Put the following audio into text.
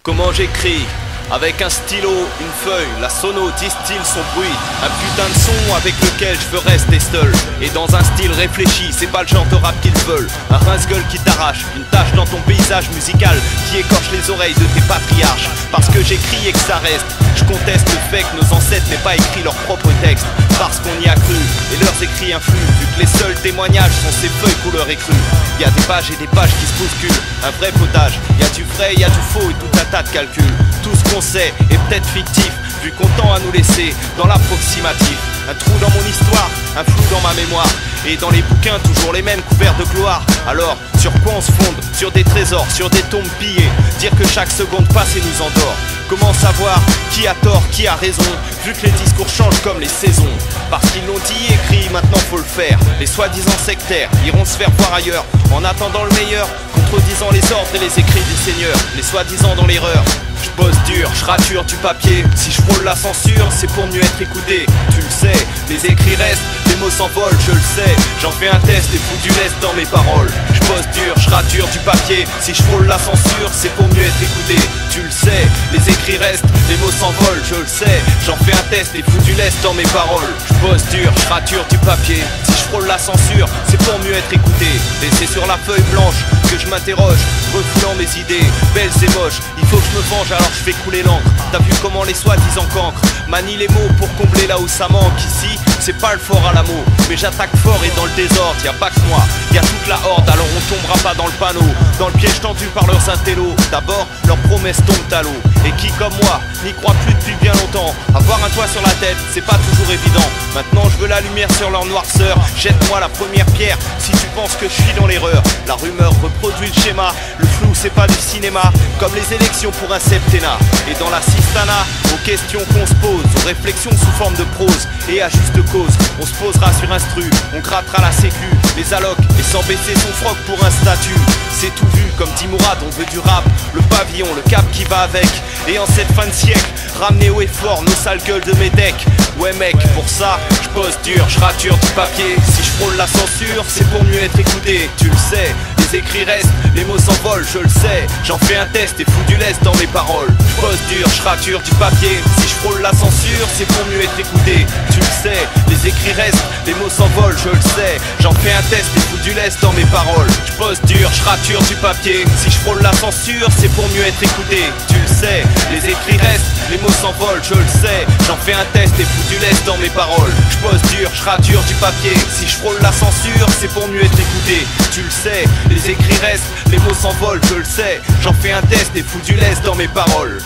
Comment j'écris? Avec un stylo, une feuille, la sono distille son bruit. Un putain de son avec lequel je veux rester seul. Et dans un style réfléchi, c'est pas le genre de rap qu'ils veulent. Un rince-gueule qui t'arrache, une tache dans ton paysage musical qui écorche les oreilles de tes patriarches. Parce que j'écris et que ça reste. Je conteste le fait que nos ancêtres n'aient pas écrit leurs propres textes. Parce qu'on y a cru, et leurs écrits influent. Vu que les seuls témoignages sont ces feuilles couleur écrue. Y a des pages et des pages qui se bousculent. Un vrai potage, y a du vrai, y a du faux et tout un tas de calculs. Tout ce qu'on sait est peut-être fictif, vu qu'on tend à nous laisser dans l'approximatif. Un trou dans mon histoire, un flou dans ma mémoire. Et dans les bouquins, toujours les mêmes couverts de gloire. Alors, sur quoi on se fonde? Sur des trésors, sur des tombes pillées. Dire que chaque seconde passe et nous endort. Comment savoir qui a tort, qui a raison, vu que les discours changent comme les saisons? Parce qu'ils l'ont dit et écrit, maintenant faut le faire. Les soi-disant sectaires iront se faire voir ailleurs, en attendant le meilleur, contredisant les ordres et les écrits du Seigneur. Les soi-disant dans l'erreur. Je bosse dur, je rature du papier. Si je frôle la censure, c'est pour mieux être écouté. Tu le sais, les écrits restent, les mots s'envolent, je le sais. J'en fais un test et fous du lest dans mes paroles. Je bosse dur, je rature du papier. Si je frôle la censure, c'est pour mieux être écouté. Tu le sais, les écrits restent, les mots s'envolent, je le sais. J'en fais un test et fous du lest dans mes paroles. Je bosse dur, je rature du papier. Si je frôle la censure, c'est pour mieux être écouté. Et c'est sur la feuille blanche que je m'interroge, refoulant mes idées, belles et moches. Il faut que je me venge, alors je fais couler l'encre. T'as vu comment les soi-disant cancres manient les mots pour combler là où ça manque. Ici, c'est pas le fort à l'amour, mais j'attaque fort et dans le désordre, y a pas que moi, y a toute la horde, alors on tombera pas dans le panneau, dans le piège tendu par leurs intellos. D'abord, leurs promesses tombent à l'eau, et qui comme moi, n'y croit plus depuis bien longtemps. Avoir un toit sur la tête, c'est pas toujours évident. Maintenant je veux la lumière sur leur noirceur. Jette-moi la première pierre, si tu penses que je suis dans l'erreur. La rumeur reproduit le schéma, le flou c'est pas du cinéma, comme les élections pour un septennat. Et dans la cistana, aux questions qu'on se pose, aux réflexions sous forme de prose, et à juste cause, on se posera sur instru, on grattera la sécu, les allocs, et sans baisser son froc pour un statut. C'est tout vu, comme dit Mourad, on veut du rap, le pavillon, le cap qui va avec. Et en cette fin de siècle, ramener haut et fort nos sales gueules de mes decks. Ouais mec, pour ça, je bosse dur, je rature du papier. Si je frôle la censure, c'est pour mieux être écouté, tu le sais. Les écrits restent, les mots s'envolent, je le sais. J'en fais un test et fous du lest dans mes paroles. Je bosse dur, je rature du papier. Si je frôle la censure, c'est pour mieux être écouté, tu le sais. Les écrits restent, les mots s'envolent, je le sais. J'en fais un test et fous du lest dans mes paroles. Je bosse dur, je rature du papier. Si je frôle la censure, c'est pour mieux être écouté, tu le sais. Les écrits restent, les mots s'envolent, je le sais. J'en fais un test et fous du lest dans mes paroles. Je bosse dur, je rature du papier. Si je frôle la censure, c'est pour mieux être écouté, tu le sais. Les écrits restent, les mots s'envolent, je le sais. J'en fais un test et fous du lest dans mes paroles.